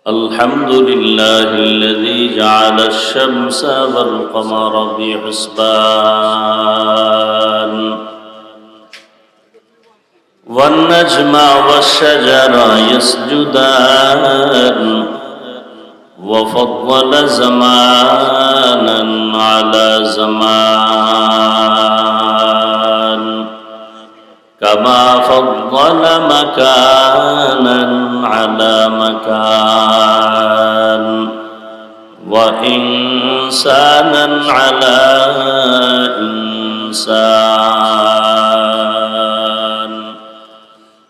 الحمد لله الذي جعل الشمس والقمر بحسبان والنجم والشجر يسجدان وفضل زمانا على زمان كما فضل مكانا على مكان وإنسانا على إنسان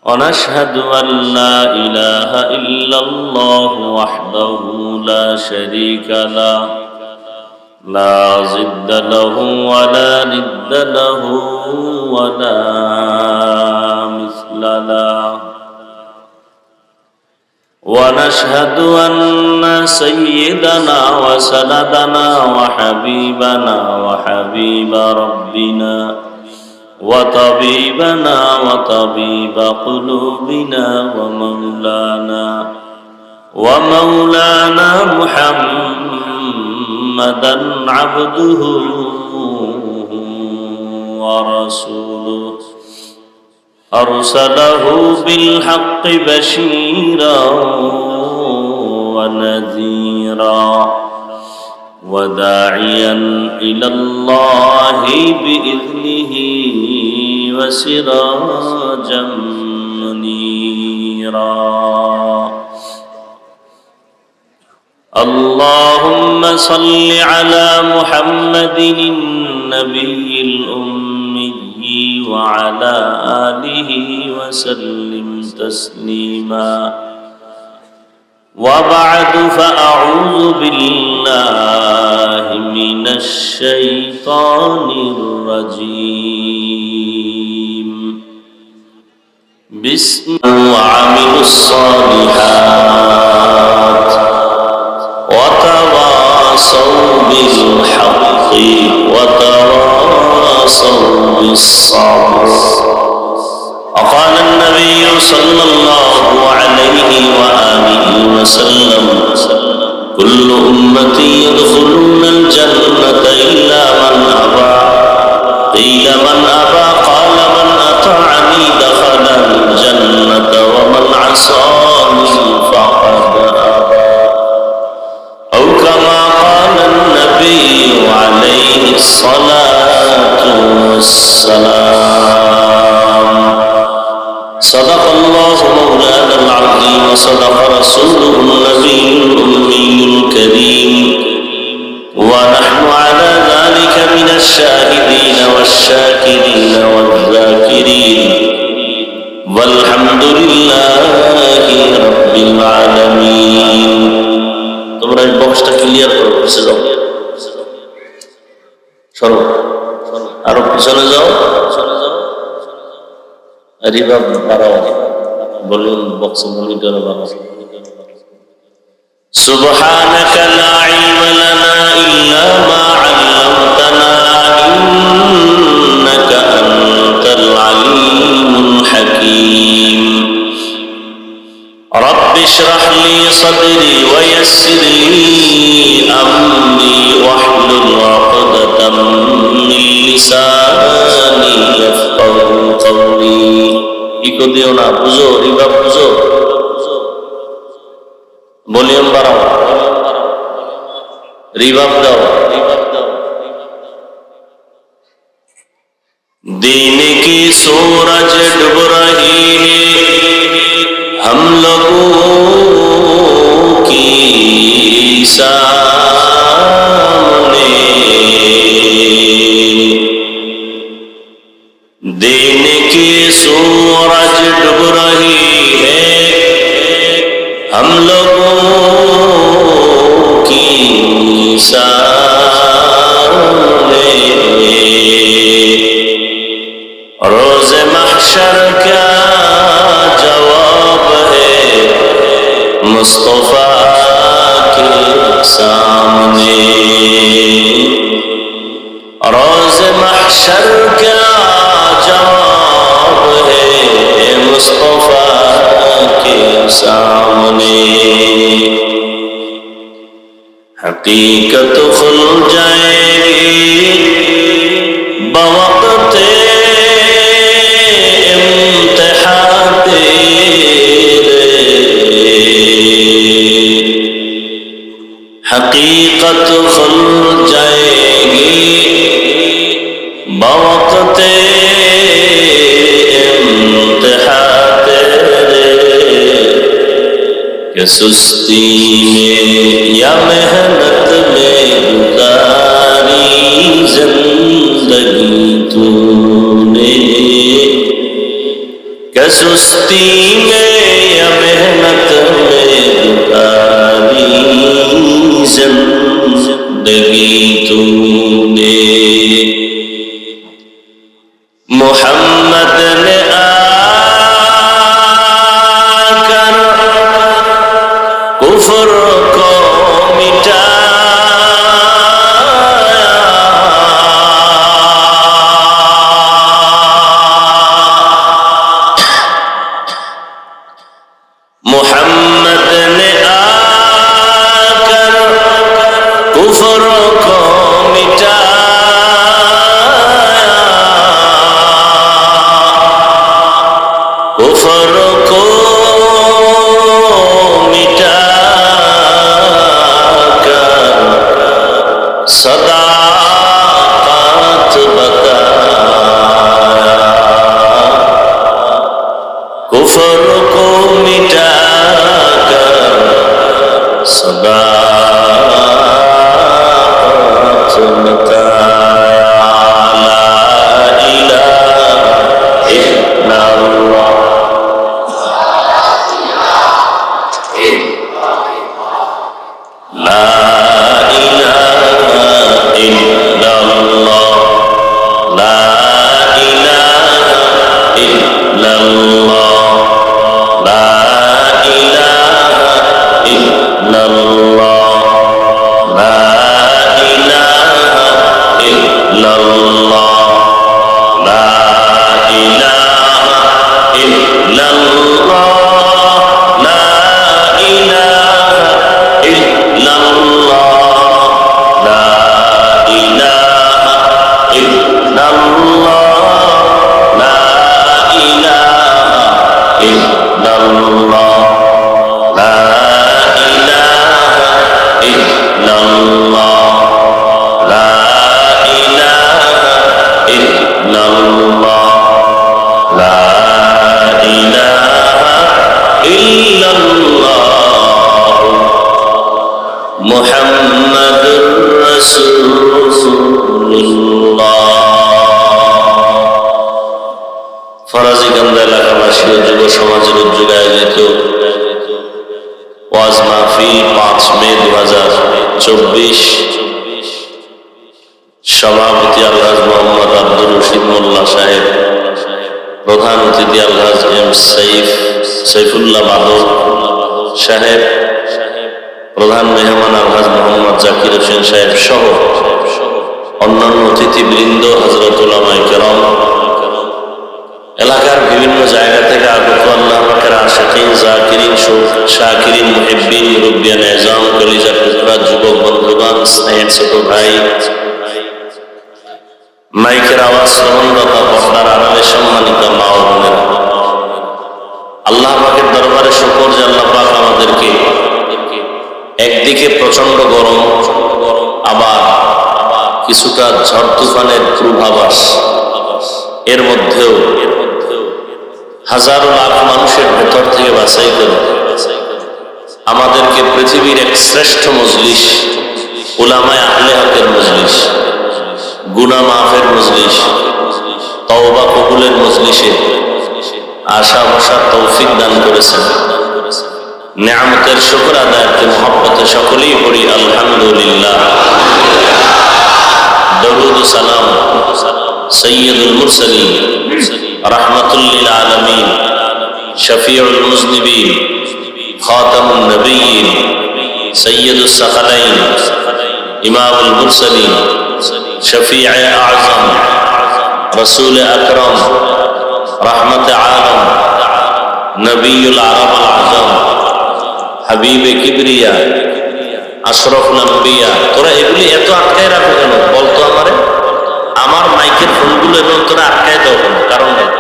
ونشهد أن لا إله إلا الله وحده لا شريك له لا ضد له ولا ند له ولا مثل له ونشهد أن سيدنا وسندنا وحبيبنا وحبيب ربنا وطبيبنا وطبيب قلوبنا ومولانا محمدا عبده ورسوله أرسله بالحق بشيرا ونذيرا وداعيا إلى الله بإذنه وسراجا منيرا اللهم صل على محمد النبي الأمي وعلى آله وسلم تسليما وبعد فأعوذ بالله من الشيطان الرجيم بسم الله وعملوا الصالحات وتواصوا بالحق وتواصوا بالصبر وقال النبي صلى الله عليه وآله وسلم كل أمتي يدخلون الجنة إلا من أبى قيل من أبى قال من أطاعني دخل الجنة ومن عصاني فقد أبى أو كما قال النبي عليه الصلاة والسلام صدق الله مولانا العظيم وصدق رسوله النبي الأمي الكريم ونحن على ذلك من الشاهدين والشاكرين والذاكرين والحمد لله رب العالمين তোমরা এই বক্সটা ক্লিয়ার করো পিছে যাও সরো আরো পিছনে যাও রিভাব বাড়াও ভলিউম বক্স মনিটর বাড়াও سبحانك لا علم لنا إلا ما علمتنا إنك أنت العليم الحكيم رب اشرح لي صدري ويسر لي أمري واحلل عقدة من لساني يفقهوا قولي ইকো দিও না বুঝো রিভাব বুঝো ভলিউম বাড়াও রিভাব দাও दिन की सूरज डूब रही है हम लोगों की सामने दिन की सूरज डूब रही है हम लोगों की सामने रोज़ महशर क्या जवाब है मुस्तफा के सामने रोज़ महशर क्या जवाब है मुस्तफा के सामने हकीकत खुल जाएगी बवक़्ते इम्तिहान तेरे, हकीकत खुल जाएगी बवक़्ते इम्तिहान तेरे, कि सुस्ती में या मेहनत में गुजारी जिंदगी तूने, कि सुस्ती में या मेहनत में गुजारी जिंदगी तूने। मोहम्मद ने आकर कुफ्र को मिटाया, मोहम्मद ने आकर कुफ्र को मिटाया, कुफ्र को सदाकत बताया, कुफ्र को मिटाकर सदाकत बताया। ला इलाहा इल्लल्लाह, ला মুহাম্মাদুর রাসূলুল্লাহ। ফরাজিগঞ্জ এলাকাবাসী ও যুব সমাজের উদ্যোগে আয়োজিত ওয়াজ মাহফিল 5 মে 2024, সভাপতি আলহাজ মোহাম্মদ আব্দুর রশিদ মোল্লা সাহেব, প্রধান অতিথি আলহাজ এম সাইফুল্লাহ বাদল সাহেব, প্রধান মেহমান আলহাজ মোহাম্মদ জাকির হোসেন সাহেব সহ অন্যান্য অতিথিবৃন্দ, হযরত উলামায়ে কেরাম, এলাকার বিভিন্ন জায়গা থেকে আগত আল্লাহ পাকের আশিকিন, জাকিরিন, শাকিরিন, মুহিব্বিন, মুরব্বিয়ান এজাম, কলিজার টুকরা যুবক বন্ধুগণ, স্নেহের ছোট ভাই, মাইকের আওয়াজ শ্রবণদাতা, পর্দার আড়ালে সম্মানিত মা ও বোনেরা, আল্লাহ পাকের দরবারে শুকর যে আল্লাহ পাক আমাদেরকে একদিকে প্রচন্ড গরম, আবার কিছুটা ঝড় তুফানের পূর্বাভাস, এর মধ্যেও হাজারো লাখ মানুষের ভেতর থেকে বাছাই করে আমাদেরকে পৃথিবীর এক শ্রেষ্ঠ মজলিস, উলামায়ে আহলে হকের মজলিস, গুনাহ মাফের মজলিস, তওবা কবুলের মজলিসে আশা বসার তৌফিক দান করেছেন। নেয়ামতের শুকর আদায়ের মহব্বতে সকলেই পড়ি আলহামদুলিল্লাহ। দরুদ ও সালাম সৈয়দুল মুরসালিন, রাহমাতুল লিল আলামিন, শফিউল মুজনিবিন, খাতামুন নবিয়্যিন, সৈয়দুস সাকালাইন, ইমামুল মুরসালিন, শফিয়ে আযম, রাসূল আকরাম, রাহমাতে আলম, নবিয়ুল আরব আল আযম, হাবিবে কিবরিয়া, আশরাফুল আম্বিয়া, তোরা এগুলি এত আটকায় রাখো কেন বলতো আমারে? আমার মাইকের ফোনগুলো এবং তোরা আটকায় দাও কেন? কারণ নেই।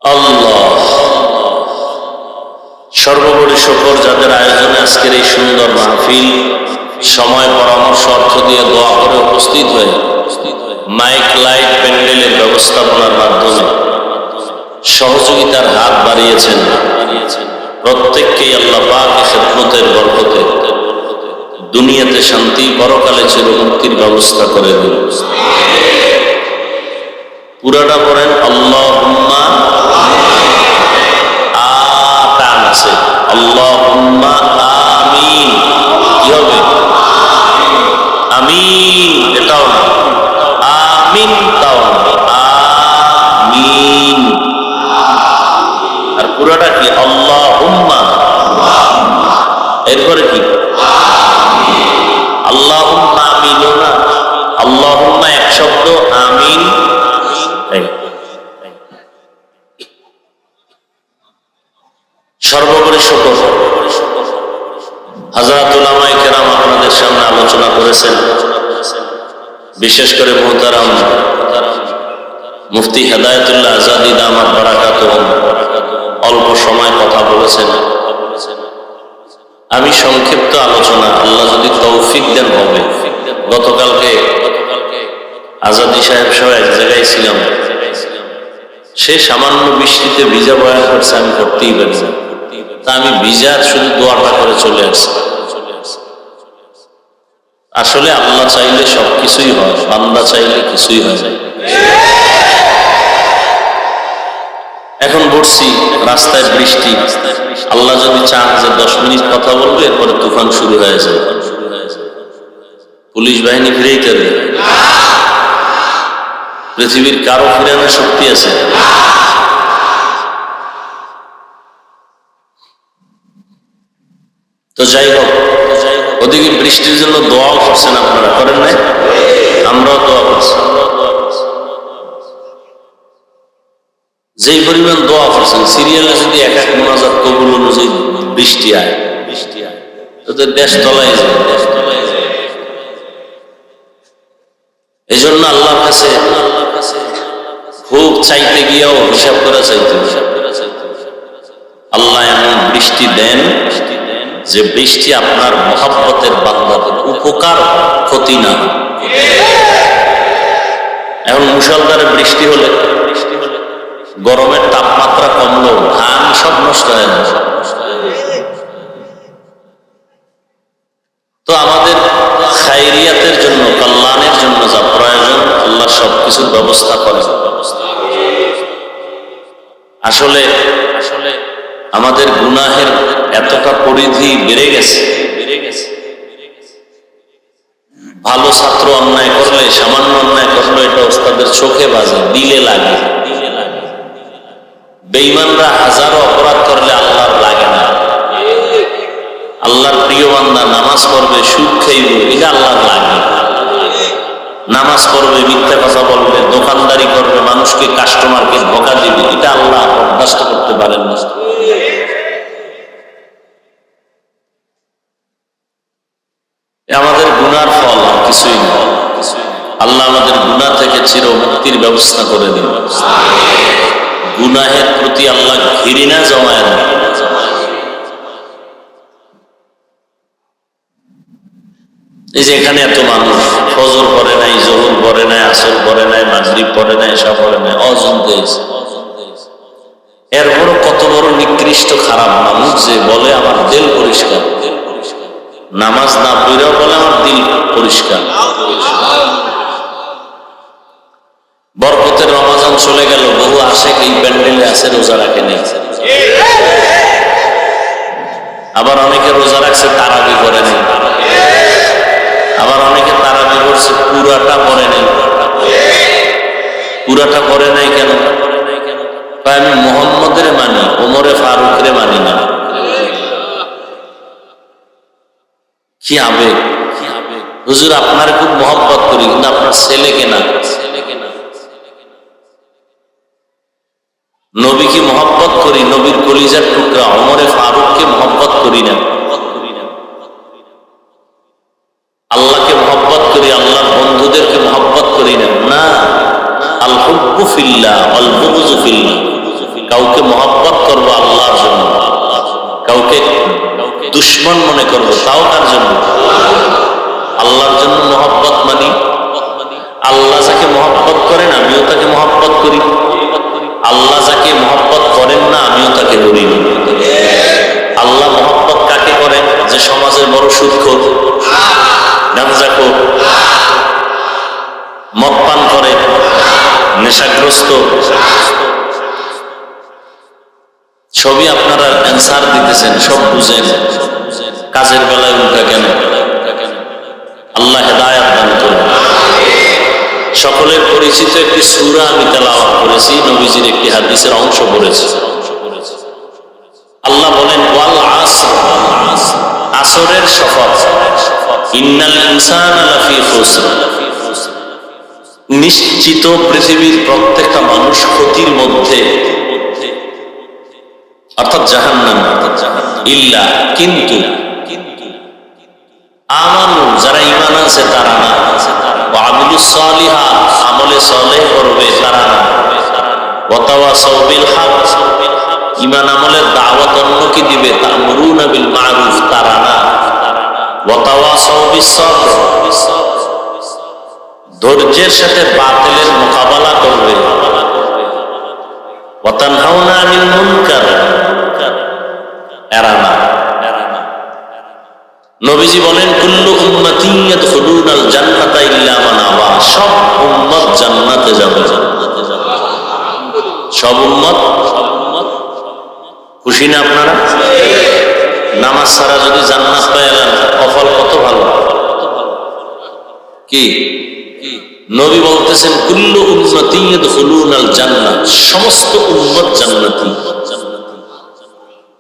আল্লাহ সর্বোপরি শুকর যাদের আয়োজনে আজকের এই সুন্দর মাহফিল, সময় পরামর্শ অর্থ দিয়ে দোয়া করে উপস্থিত হয়ে মাইক লাইট প্যান্ডেলের ব্যবস্থাপনার মাধ্যমে সহযোগিতার হাত বাড়িয়েছেন, প্রত্যেককেই আল্লাহ পাক খেদমতের বরকতে দুনিয়াতে শান্তি, পরকালে চিরমুক্তির ব্যবস্থা করে দিন। পুরাটা পড়েন আল্লাহুম্মা টান আছে, আল্লাহুম্মা আমিন। কি হবে? আমিন, এটাও না, আমিন তাও না, আমিন। আর পুরাটা কি? আল্লাহুম্মা, এরপরে কি? আল্লাহুম্মা আমিনও না, আল্লাহুম্মা এক শব্দ, আমিন সর্বোপরি শুকর। হযরত উলামায়ে কেরাম আপনাদের সামনে আলোচনা করেছেন, বিশেষ করে মুহতারাম মুফতি হেদায়েতুল্লাহ আজাদি দামাত বারাকাতুহুম অল্প সময় কথা বলেছেন। আমি সংক্ষিপ্ত আলোচনা, আল্লাহ যদি তৌফিক দেন হবে। গতকালকে আজাদি সাহেব সহ এক জায়গায় ছিলাম, সে সামান্য বৃষ্টিতে ভিজা বয়ান করছে, আমি করতেই পারি না। তা আমি ভিজার শুধু দোয়াটা করে চলে আসছি। আসলে আল্লাহ চাইলে সবকিছুই হয়, বান্দা চাইলে কিছুই হয় না। এখন বসছি রাস্তায়, বৃষ্টি, আল্লাহ যদি চান যে 10 মিনিট কথা বলবে, এরপরে তুফান শুরু হয়ে যায়, পুলিশ বাহিনী ফিরেই দেবে। পৃথিবীর কারো ফিরানোর শক্তি আছে? তো যাই হোক, ওদিকে বৃষ্টির জন্য দোয়াও করছেন, আপনারা করেন নাই? আমরাও দোয়া করছি। যেই পরিমাণ দোয়া করছেন, সিরিয়ালে যদি এক এক মোনাজাত কবুল অনুযায়ী বৃষ্টি আয়, তোদের দেশ তলায় যায়। এই জন্য আল্লাহর কাছে খুব চাইতে গিয়েও হিসাব করে চাইতে, আল্লাহ এমন বৃষ্টি দেন যে বৃষ্টি আপনার মহব্বতের বান্দাদের উপকার, ক্ষতি না। এখন মুষলধারে বৃষ্টি হলে গরমের তাপমাত্রা কমলো, ধান সব নষ্ট হয়ে যায়। তো আমাদের খায়রিয়াতের জন্য, কল্যাণের জন্য যা প্রয়োজন, আল্লাহ সবকিছুর ব্যবস্থা করে। আসলে আমাদের গুনাহের এতটা পরিধি বেড়ে গেছে, ভালো ছাত্র অন্যায় করলে, সামান্য অন্যায় করলে এটা ওস্তাদের চোখে বাজে, দিলে লাগে। বেঈমানরা হাজারো অপরাধ করলে আল্লাহর লাগে না। আল্লাহর প্রিয় বান্দা নামাজ পড়বে, সুদ খাইব, এটা আল্লাহর লাগে। নামাজ পড়বে, মিথ্যা কথা বলবে, দোকানদারি করবে, মানুষকে কাস্টমারকে ধোঁকা দিবে, এটা আল্লাহ বরদাস্ত করতে পারেন না। আমাদের গুনার ফল আর কিছুই না। আল্লাহ আমাদের গুনাহ থেকে চির মুক্তির ব্যবস্থা করে দিন। গুনাহের প্রতি আল্লাহ ঘৃণা জমায় না। এই যে এখানে এত মানুষ ফজর পড়ে নাই, জোহর পড়ে নাই, আসর পড়ে নাই, মাগরিব পড়ে নাই, এসা পড়ে নাই, অজন্তে এরপরও কত বড় নিকৃষ্ট খারাপ মানুষ যে বলে আমার দিল পরিষ্কার, নামাজ না পড়েও বলে আমার দিল পরিষ্কার। বরকতের রমজান চলে গেল, বহু আশেক এই প্যান্ডেলে আছে, রোজা রাখে নেই। আবার অনেকে রোজা রাখছে, তারাবি করে নেই। আবার অনেকে তারাবি করছে, পুরাটা পড়ে নেই। পুরাটা করে নাই কেন? আমি মোহাম্মদের মানি, ওমরে ফারুকের মানি না। কি আবেগ! হুজুর আপনার খুব মহব্বত করি, কিন্তু আপনার ছেলেকে না। নবীকে মহব্বত করি, নবীর কলিজার টুকরা ওমরে ফারুককে মহব্বত করি না। আল্লাহকে মহব্বত করি, আল্লাহর বন্ধুদেরকে মহব্বত করি না। না, আল হুব্বু ফিল্লাহ ওয়াল বুগযু ফিল্লাহ। কাউকে মহব্বত করবো আল্লাহর জন্য, কাউকে দুশমন মনে করবো তাও কার জন্য? আল্লাহর জন্য মহব্বত মানি। আল্লাহ যাকে মহব্বত করেন আমিও তাকে মহব্বত করি, আল্লাহ যাকে মহব্বত করেন না আমিও তাকে করি না। আল্লাহ মহব্বত কাকে করেন? যে সমাজের বড় সুদখোর, গাঁজাখোর, মদ পান করে, নেশাগ্রস্ত। সবই আপনারা অ্যান্সার দিতেছেন, সব বুঝেন, কাজের বেলায় উল্টা কেন? আল্লাহ হেদায়েত দান করুন। সকলের পরিচিত একটি সূরা আমি তেলাওয়াত করেছি, নবীজির একটি হাদিসের অংশ পড়েছি। আল্লাহ বলেন ওয়াল আসর, আসরের শপথ, ইন্নাল ইনসানা লাফি খুসর, নিশ্চিত পৃথিবীর প্রত্যেকটা মানুষ ক্ষতির মধ্যে, অর্থাৎ জাহান্নাম। ইল্লা, কিন্তু আমানু, যারা ঈমান আছে তারা না, ওয়া আমিলুস সালিহাত, আমলে সালেহ করবে তারা না, ওয়া তাওয়াসাউ বিল হক, ঈমান আমলের দাওয়াত অন্যকে দিবে, তা'মুরুনা বিল মা'রুফ তারা না, ওয়া তাওয়াসাউ বিস সাবর, ধৈর্যের সাথে বাতিলের মোকাবেলা করবে, ওয়া তানহাউনা আনিল মুনকার, এরা না। নবীজি বলেন কুল্লু উম্মতি ইয়াদখুলুনাল জান্নাতা ইল্লা মান আবা, সব উম্মত জান্নাতে যাবে। সব উম্মত। খুশি না আপনারা? নামাজ ছাড়া যদি জান্নাত পেলেন, কপাল কত ভালো। কি নবী বলতেছেন কুল্লু উম্মতি ইয়াদখুলুনাল জান্নাত, সমস্ত উম্মত জান্নাতি,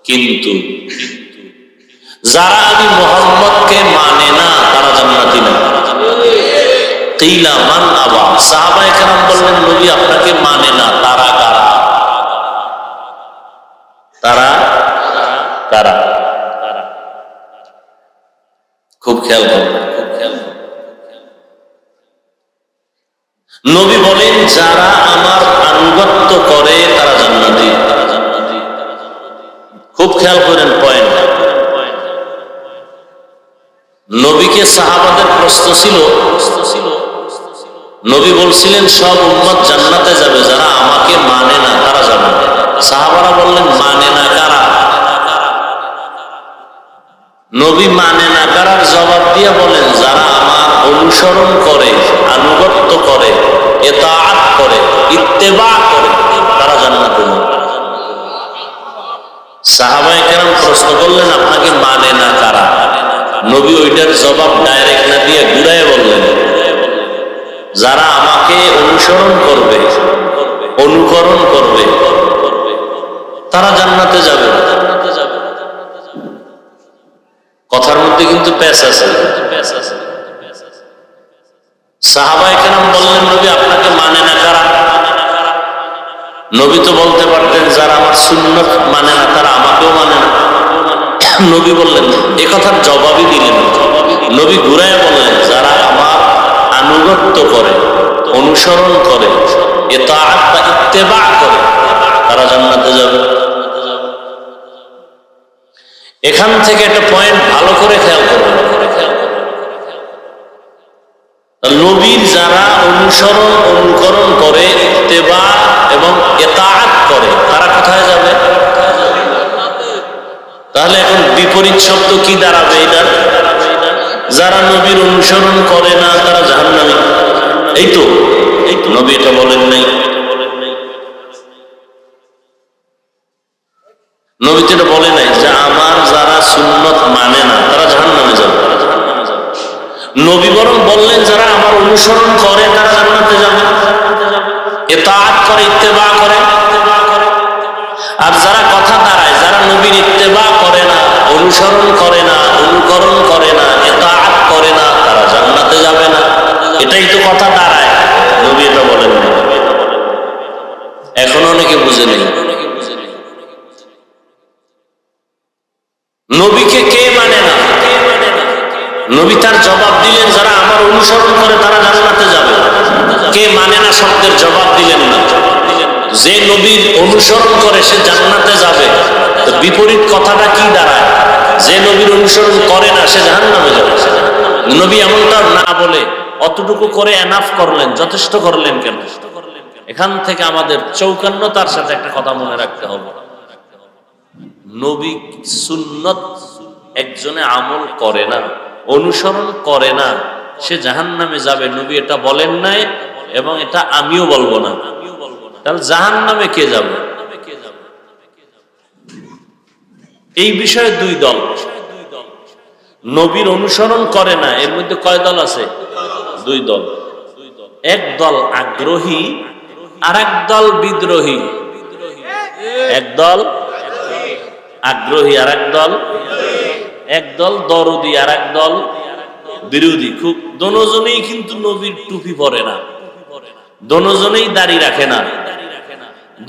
কিন্তু যারা আমি মুহাম্মদকে মানে না তারা জান্নাতি না। কিলা মান আবা, সাহাবায়ে কেরাম বললেন নবী আপনাকে মানে না, তারা কারা? তারা কারা? খুব খেয়াল করুন। নবী বলেন যারা আমার আনুগত্য করে তারা জান্নাতি। খুব খেয়াল করেন পয়েন্ট। নবীকে সাহাবাদের প্রশ্ন ছিল, নবী বলছিলেন সব উম্মত জান্নাতে যাবে, যারা আমাকে মানে না তারা যাবে। সাহাবারা বললেন মানে না কারা? নবী মানে না কারার জবাব দিয়ে বলেন যারা আমার অনুসরণ করে, আনুগত্য করে, ইতাআত করে, ইত্তেবা করে তারা জান্নাতে যাবে। সাহাবায়ে কেরাম প্রশ্ন করলেন আপনাকে মানে না কারা? নবী ওইটার জবাব ডাইরেক্ট না দিয়ে ঘুরায় বললেন যারা আমাকে অনুসরণ করবে, অনুকরণ করবে তারা জান্নাতে যাবে। কথার মধ্যে কিন্তু প্যাঁচ আছে। সাহাবায়ে কেরাম বললেন নবী আপনাকে মানে না কারা? নবী তো বলতে পারতেন যারা আমার সুন্নত মানে না তারা আমাকেও মানে না। নবী বললেন এ কথার জবাবই দিলেন। নবী ঘুরায় বললেন যারা আমার আনুগত্য করে, অনুসরণ করে, ইতাআত বা ইত্তেবা করে তারা জান্নাতে যাবে। এখান থেকে একটা পয়েন্ট ভালো করে খেয়াল করবেন। নবীর যারা অনুসরণ, অনুকরণ করে, ইত্তেবা এবং ইতাআত করে তারা কোথায় যাবে? তাহলে এখন বিপরীত শব্দ কি দাঁড়াবে এটা? যারা নবীর অনুসরণ করে না তারা জাহান্নামী। এই তো নবী এটা বলেন নাই। নবী তো এটা বলে নাই যে আমার যারা সুন্নত মানে না তারা জাহান্নামে যাবে। নবী বরং বললেন যারা আমার অনুসরণ করে তারা জান্নাতে যাবে। ইতাআত করে, ইত্তেবা করে। আর যারা কথা দাঁড়ায়, যারা নবীর ইত্তেবা করে না, অনুসরণ করে না, অনুকরণ করে না, ইতাআত করে না, তারা জান্নাতে যাবে না। এটাই তো কথা দাঁড়ায়। নবী এটা বলেন না। এখন অনেকে বুঝে নেই। নবীকে কে মানে না? নবী তার জবাব দিলেন, যারা আমার অনুসরণ করে তারা জান্নাতে যাবে। কে মানে না শব্দের জবাব দিলেন না। যে নবীর অনুসরণ করে সে জান্নাতে যাবে, তো বিপরীত কথাটা কি দাঁড়ায়? যে নবীর অনুসরণ করে না সে জাহান্নামে যাবে। নবী এমনটা না বলে অতটুকু করে এনাফ করলেন, যথেষ্ট করলেন কেন? এখান থেকে আমাদের চৌকান্নতার সাথে একটা কথা মনে রাখতে হবে। নবী সুন্নত একজনে আমল করে না, অনুসরণ করে না, সে জাহান্নামে যাবে। নবী এটা বলেন নাই, এবং এটা আমিও বলবো না। তাহলে জাহান্নামে কে যাবে? এই বিষয়ে দুই দল। নবীর অনুসরণ করে না, এর মধ্যে কয় দল আছে? দুই দল। এক দল আগ্রহী, আর এক দল বিদ্রোহী। এক দল আগ্রহী, আর এক দল, এক দল দরদি, আর এক দল বিরোধী। খুব দোনোজনেই কিন্তু নবীর টুপি পরে না, দোনোজনেই দাড়ি রাখে না,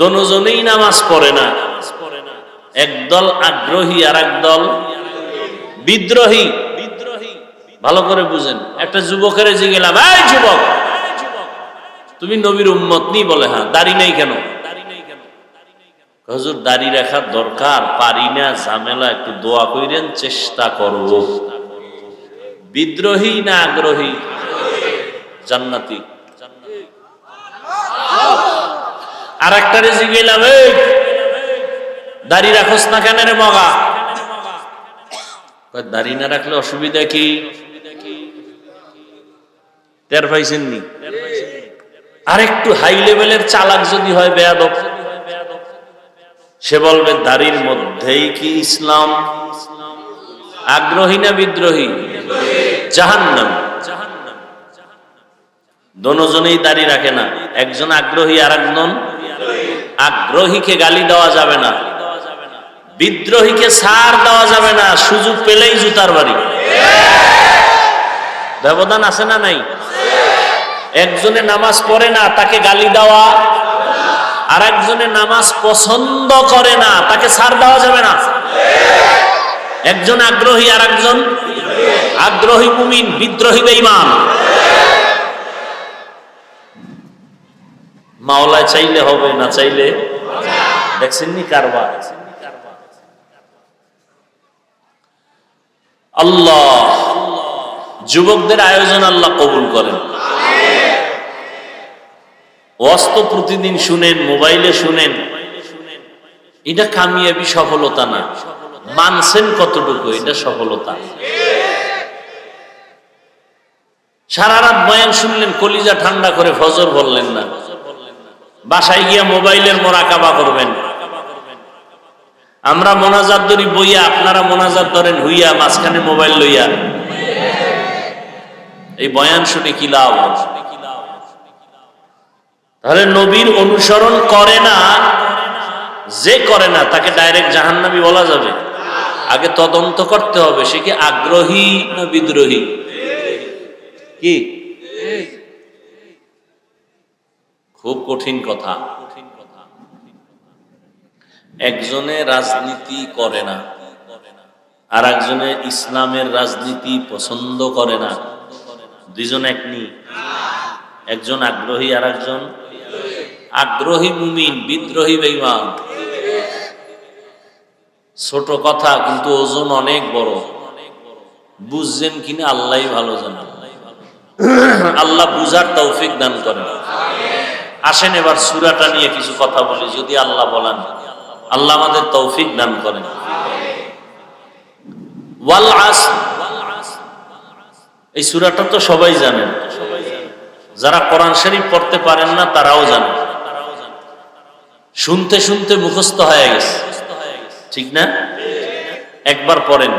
দোনোজনেই নামাজ পড়ে না। একদল আগ্রহী, আর এক দল বিদ্রোহী। ভালো করে বুঝেন। একটা যুবকের জিজ্ঞেলাম, এই যুবক, তুমি নবীর উম্মত নি? বলে হ্যাঁ। দাড়ি নেই কেন? হুজুর দাড়ি রাখার দরকার, পারি না, ঝামেলা, একটু দোয়া কইরেন, চেষ্টা করব। বিদ্রোহী না আগ্রহী? জান্নাতি। আর একটারে জিজ্ঞেলাম, এই দাড়ি রাখোস না কেন রে মগা? দাড়ি না রাখলে অসুবিধা কি? টের পাইছেন নি? আর একটু হাই লেভেলের চালাক যদি হয়, বেয়াদব, সে বলবে দাড়ির মধ্যেই কি ইসলাম? আগ্রহী না বিদ্রোহী? জাহান্নাম। দোনোজনেই দাড়ি রাখে না, একজন আগ্রহী আর একজন। আগ্রহীকে গালি দেওয়া যাবে না, বিদ্রোহীকে ছাড় দেওয়া যাবে না, সুযোগ পেলেই জুতার বাড়ি। ব্যবধান আছে না নাই? একজনে নামাজ পড়ে না, তাকে গালি দেওয়া, আর একজনে নামাজ পছন্দ করে না, তাকে ছাড় দেওয়া যাবে না। একজন আগ্রহী, আর একজন আগ্রহী মুমিন, বিদ্রোহী বেঈমান। মাওলায় চাইলে হবে, না চাইলে। দেখছেন নি কারবার? আল্লাহ যুবকদের আয়োজন আল্লাহ কবুল করেন। ওয়াজ তো প্রতিদিন শুনেন, মোবাইলে শুনেন, এটা কামিয়াবি, সফলতা না। মানছেন কতটুকু, এটা সফলতা। সারা রাত বয়ান শুনলেন, কলিজা ঠান্ডা করে ফজর বললেন না। বাসায় গিয়া মোবাইলের মোরাকাবা করবেন। আমরা মোনাজাত ধরি বইয়া, আপনারা মোনাজাত ধরেন হইয়া, মাঝখানে মোবাইল লইয়া। এই বয়ান শুনে কি লাভ? তাহলে নবীর অনুসরণ করে না, যে করে না তাকে ডাইরেক্ট জাহান্নামী বলা যাবে? আগে তদন্ত করতে হবে, সে কি আগ্রহী না বিদ্রোহী। কি খুব কঠিন কথা। একজনে রাজনীতি করে না, আর একজনে ইসলামের রাজনীতি পছন্দ করে না। দুইজন এক নি? একজন আগ্রহী, আর একজন আগ্রহী মুমিন, বিদ্রোহী বেঈমান। ছোট কথা, কিন্তু ওজন অনেক বড়। বুঝছেন কিনা আল্লাহই ভালো জানেন। আল্লাহ বুঝার তৌফিক দান করেন। আসেন এবার সূরাটা নিয়ে কিছু কথা বলি, যদি আল্লাহ বলেন। আল্লাহ আমাদের তৌফিক দান করেন। ওয়াল আসর, এই সূরাটা তো সবাই জানেন। যারা কোরআন শরীফ পড়তে পারেন না তারাও জানেন। শুনতে শুনতে মুখস্থ হয়ে গেছে, ঠিক না? একবার পড়েন।